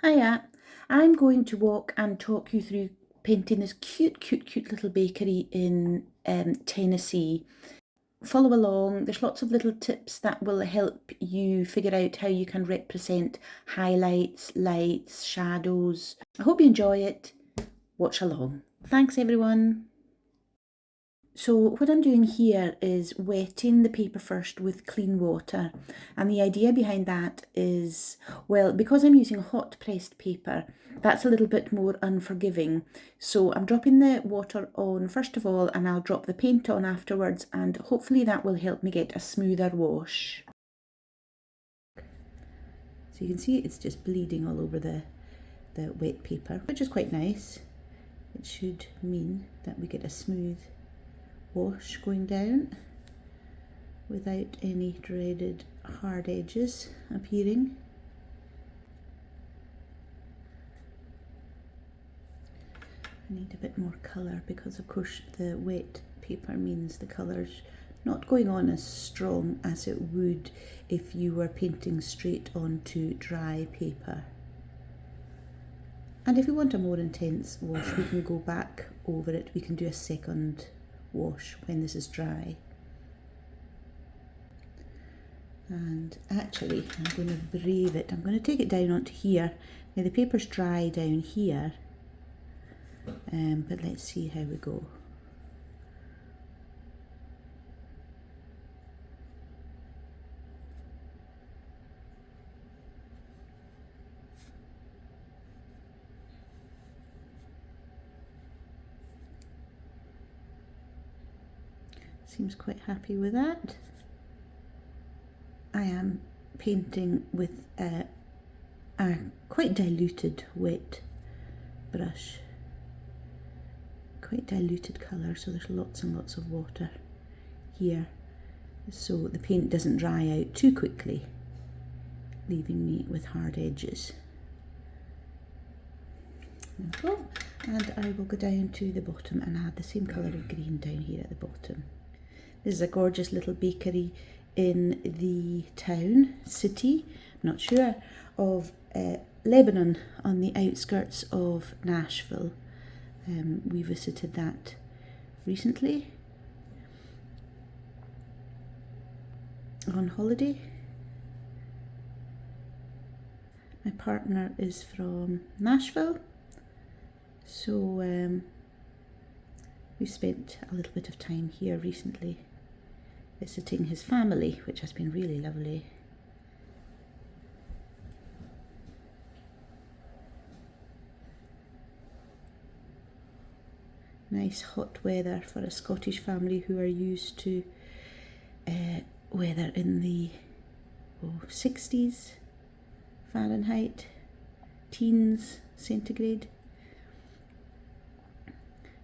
Hiya, I'm going to walk and talk you through painting this cute little bakery in Tennessee. Follow along, there's lots of little tips that will help you figure out how you can represent highlights, lights, shadows. I hope you enjoy it. Watch along. Thanks everyone. So what I'm doing here is wetting the paper first with clean water, and the idea behind that is, well, because I'm using hot pressed paper, that's a little bit more unforgiving. So I'm dropping the water on first of all, and I'll drop the paint on afterwards, and hopefully that will help me get a smoother wash. So you can see it's just bleeding all over the wet paper, which is quite nice. It should mean that we get a smooth wash going down without any dreaded hard edges appearing. I need a bit more colour because of course the wet paper means the colour's not going on as strong as it would if you were painting straight onto dry paper. And if we want a more intense wash, we can go back over it. We can do a second wash when this is dry. And actually I'm going to brave it. I'm going to take it down onto here. Now the paper's dry down here, but let's see how we go. Seems quite happy with that. I am painting with a quite diluted wet brush, quite diluted colour, so there's lots and lots of water here, so the paint doesn't dry out too quickly, leaving me with hard edges. There we go. And I will go down to the bottom and add the same colour of green down here at the bottom. This is a gorgeous little bakery in the town, city, I'm not sure, of Lebanon, on the outskirts of Nashville. We visited that recently on holiday. My partner is from Nashville, so we've spent a little bit of time here recently visiting his family, which has been really lovely. Nice hot weather for a Scottish family who are used to weather in the 60s Fahrenheit, teens centigrade.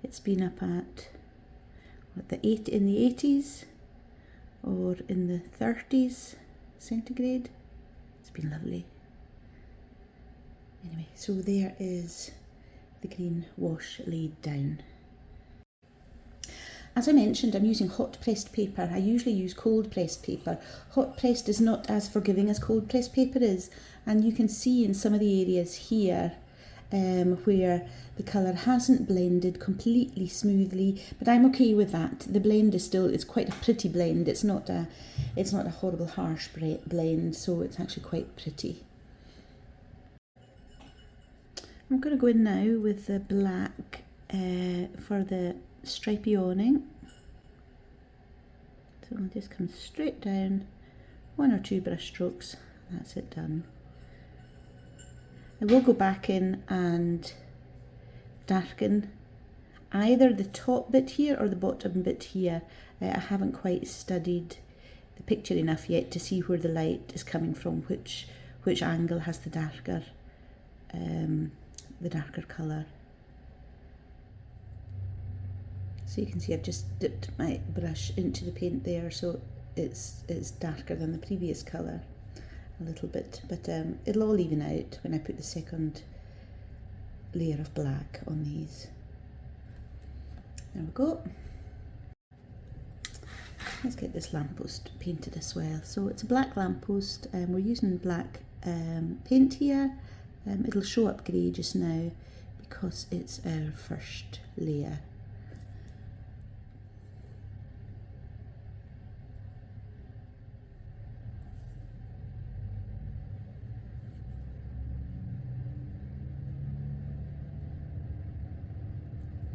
It's been up at in the 80s or in the 30s centigrade. It's been lovely. Anyway, so there is the green wash laid down. As I mentioned, I'm using hot pressed paper. I usually use cold pressed paper. Hot pressed is not as forgiving as cold pressed paper is, and you can see in some of the areas here where the colour hasn't blended completely smoothly, but I'm okay with that. The blend is still, it's quite a pretty blend. It's not a horrible harsh blend, so it's actually quite pretty. I'm going to go in now with the black for the stripy awning. So I'll just come straight down, 1 or 2 brush strokes, that's it done. I will go back in and darken either the top bit here or the bottom bit here. I haven't quite studied the picture enough yet to see where the light is coming from, which angle has the darker colour. So you can see I've just dipped my brush into the paint there, so it's darker than the previous colour a little bit, but it'll all even out when I put the second layer of black on these. There we go. Let's get this lamppost painted as well. So it's a black lamppost, and we're using black paint here, It'll show up grey just now because it's our first layer.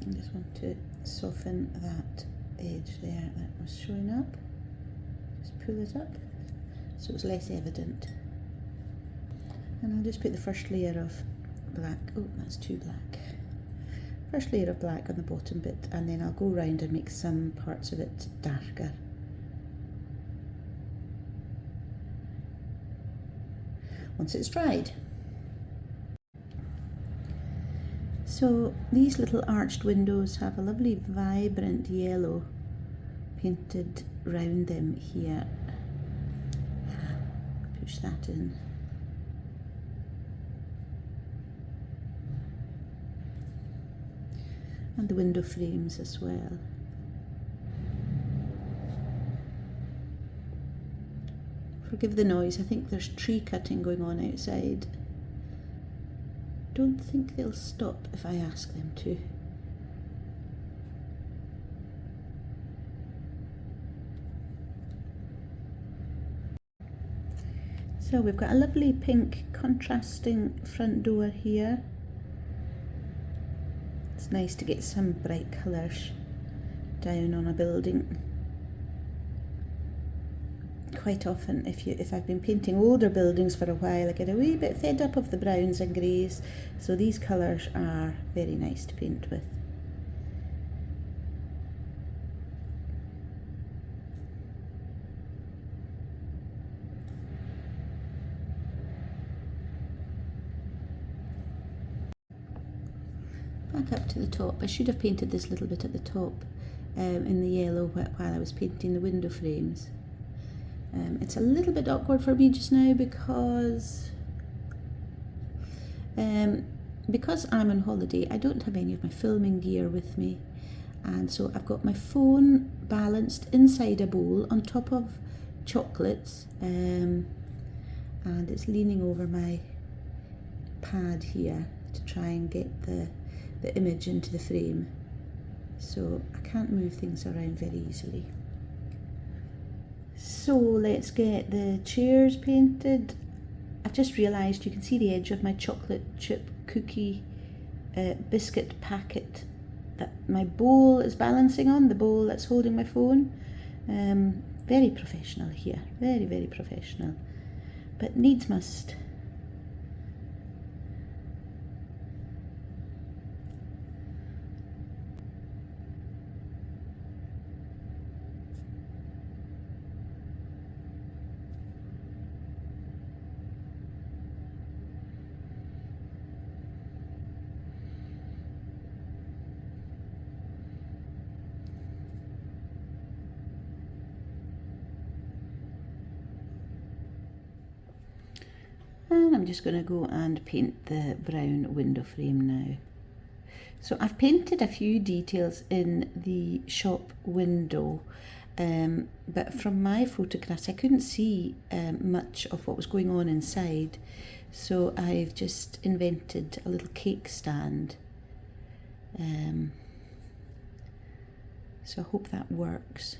I just want to soften that edge there that was showing up. Just pull it up so it's less evident. And I'll just put the first layer of black, oh that's too black. First layer of black on the bottom bit, and then I'll go round and make some parts of it darker. Once it's dried. So these little arched windows have a lovely vibrant yellow painted round them here. Push that in. And the window frames as well. Forgive the noise, I think there's tree cutting going on outside. Don't think they'll stop if I ask them to. So we've got a lovely pink contrasting front door here. It's nice to get some bright colours down on a building. Quite often if I've been painting older buildings for a while, I get a wee bit fed up of the browns and greys, so these colours are very nice to paint with. Back up to the top. I should have painted this little bit at the top in the yellow while I was painting the window frames. It's a little bit awkward for me just now because I'm on holiday. I don't have any of my filming gear with me, and so I've got my phone balanced inside a bowl on top of chocolates, and it's leaning over my pad here to try and get the image into the frame, so I can't move things around very easily. So let's get the chairs painted. I've just realised you can see the edge of my chocolate chip cookie biscuit packet that my bowl is balancing on, the bowl that's holding my phone. Very professional here, very, very professional, but needs must. And I'm just going to go and paint the brown window frame now. So I've painted a few details in the shop window, but from my photographs I couldn't see much of what was going on inside. So I've just invented a little cake stand. So I hope that works.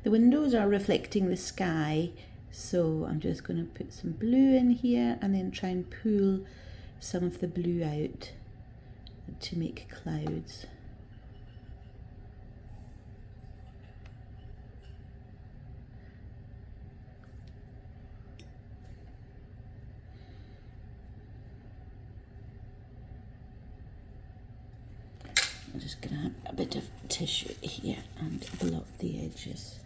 The windows are reflecting the sky, so I'm just going to put some blue in here and then try and pull some of the blue out to make clouds. I'll just grab a bit of tissue here and blot the edges.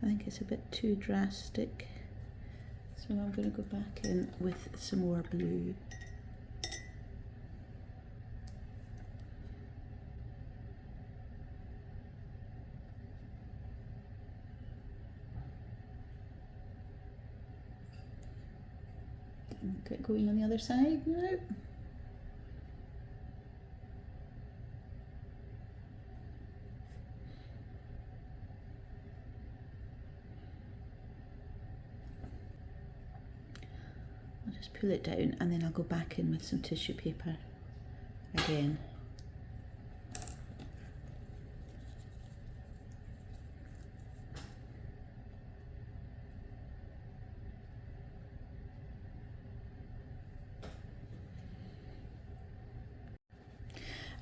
I think it's a bit too drastic, so I'm going to go back in with some more blue. Get going on the other side now. I'll just pull it down and then I'll go back in with some tissue paper again.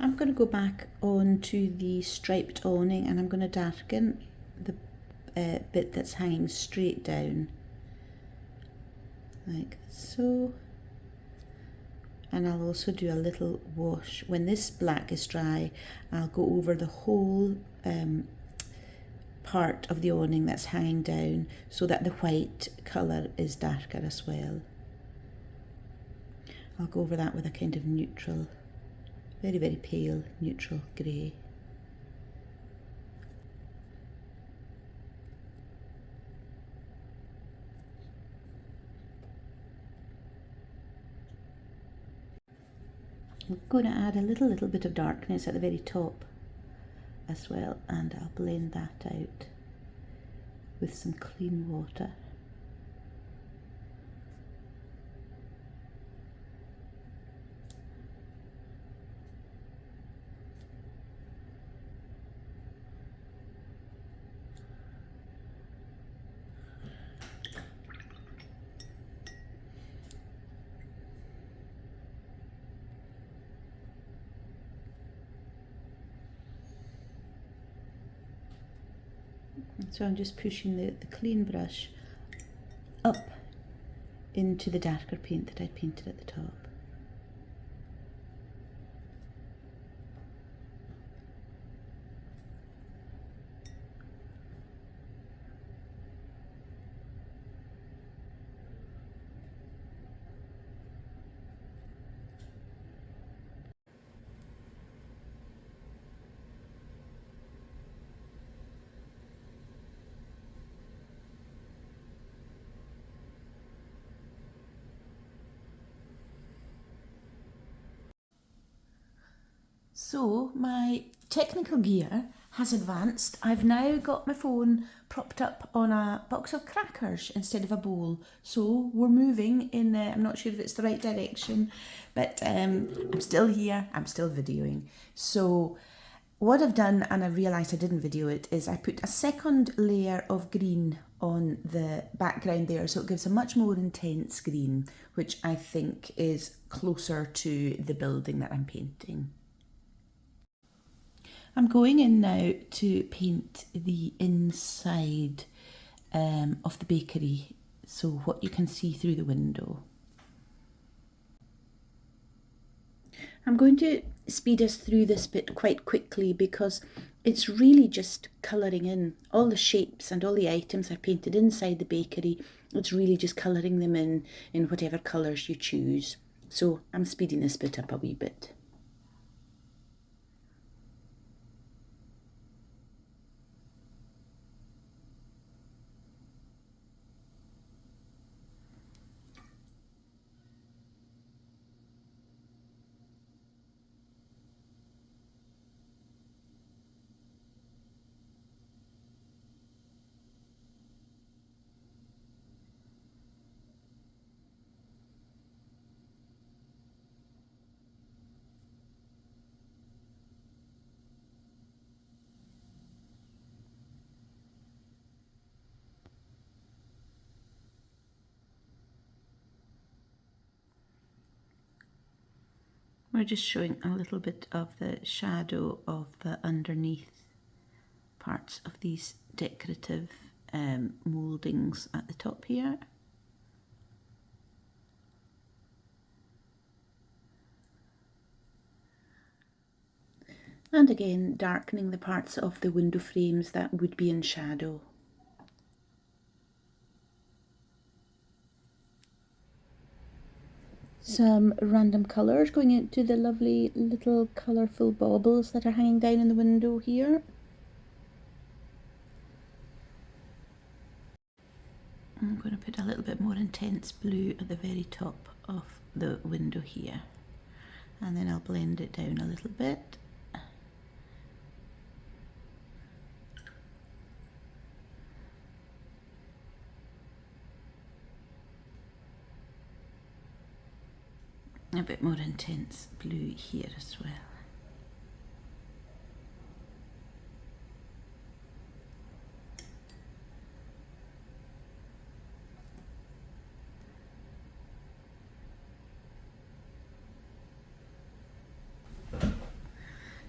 I'm going to go back onto the striped awning and I'm going to darken the bit that's hanging straight down, like so. And I'll also do a little wash. When this black is dry, I'll go over the whole part of the awning that's hanging down so that the white colour is darker as well. I'll go over that with a kind of neutral, very, very pale neutral grey. I'm going to add a little bit of darkness at the very top as well, and I'll blend that out with some clean water. So I'm just pushing the clean brush up into the darker paint that I painted at the top. So my technical gear has advanced. I've now got my phone propped up on a box of crackers instead of a bowl. So we're moving in, I'm not sure if it's the right direction, but I'm still here, I'm still videoing. So what I've done, and I realised I didn't video it, is I put a second layer of green on the background there, so it gives a much more intense green, which I think is closer to the building that I'm painting. I'm going in now to paint the inside of the bakery, so what you can see through the window. I'm going to speed us through this bit quite quickly because it's really just colouring in all the shapes and all the items I've painted inside the bakery. It's really just colouring them in whatever colours you choose. So I'm speeding this bit up a wee bit. We're just showing a little bit of the shadow of the underneath parts of these decorative mouldings at the top here. And again, darkening the parts of the window frames that would be in shadow. Some random colours going into the lovely little colourful baubles that are hanging down in the window here. I'm going to put a little bit more intense blue at the very top of the window here, and then I'll blend it down a little bit. A bit more intense blue here as well.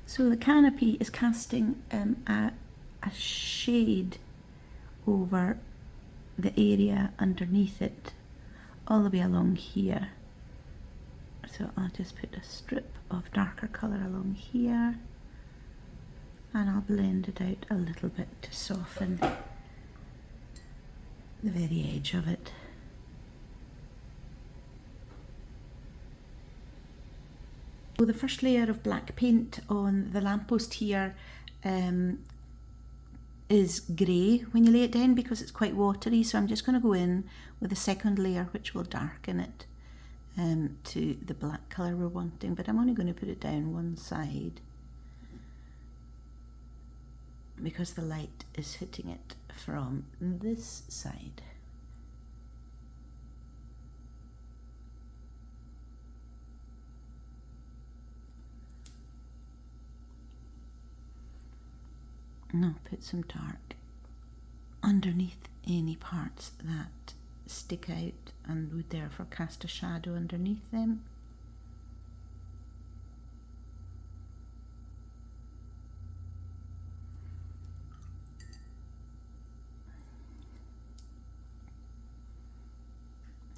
So the canopy is casting a shade over the area underneath it, all the way along here. So I'll just put a strip of darker colour along here, and I'll blend it out a little bit to soften the very edge of it. So the first layer of black paint on the lamppost here is grey when you lay it down because it's quite watery, so I'm just going to go in with a second layer which will darken it to the black colour we're wanting, but I'm only going to put it down one side because the light is hitting it from this side. And I'll put some dark underneath any parts that stick out and would therefore cast a shadow underneath them.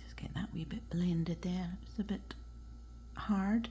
Just get that wee bit blended there. It's a bit hard.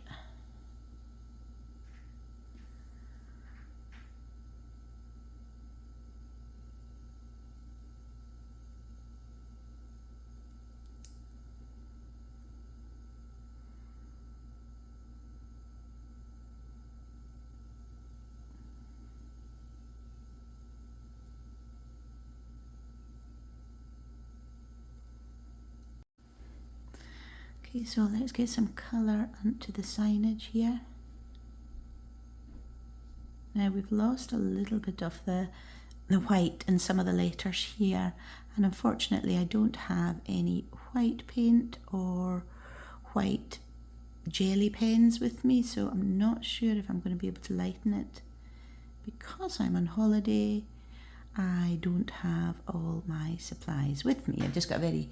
Okay, so let's get some colour onto the signage here. Now we've lost a little bit of the white in some of the letters here, and unfortunately I don't have any white paint or white jelly pens with me, so I'm not sure if I'm going to be able to lighten it. Because I'm on holiday, I don't have all my supplies with me. I've just got a very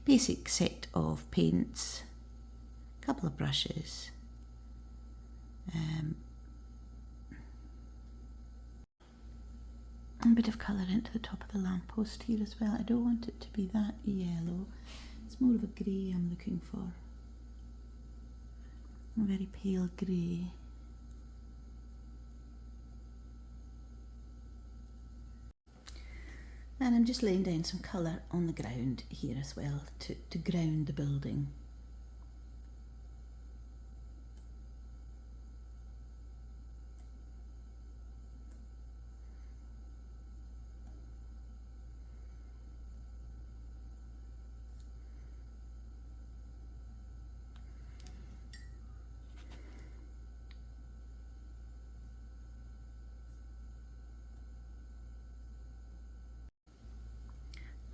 basic set of paints, a couple of brushes, a bit of colour into the top of the lamppost here as well. I don't want it to be that yellow. It's more of a grey I'm looking for. A very pale grey. And I'm just laying down some colour on the ground here as well to ground the building.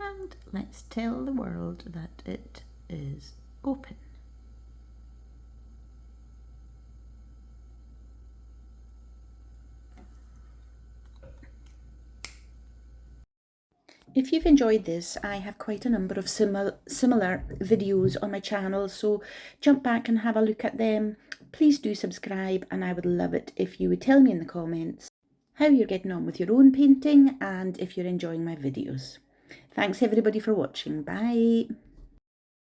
And let's tell the world that it is open. If you've enjoyed this, I have quite a number of similar videos on my channel, so jump back and have a look at them. Please do subscribe, and I would love it if you would tell me in the comments how you're getting on with your own painting and if you're enjoying my videos. Thanks everybody for watching. Bye.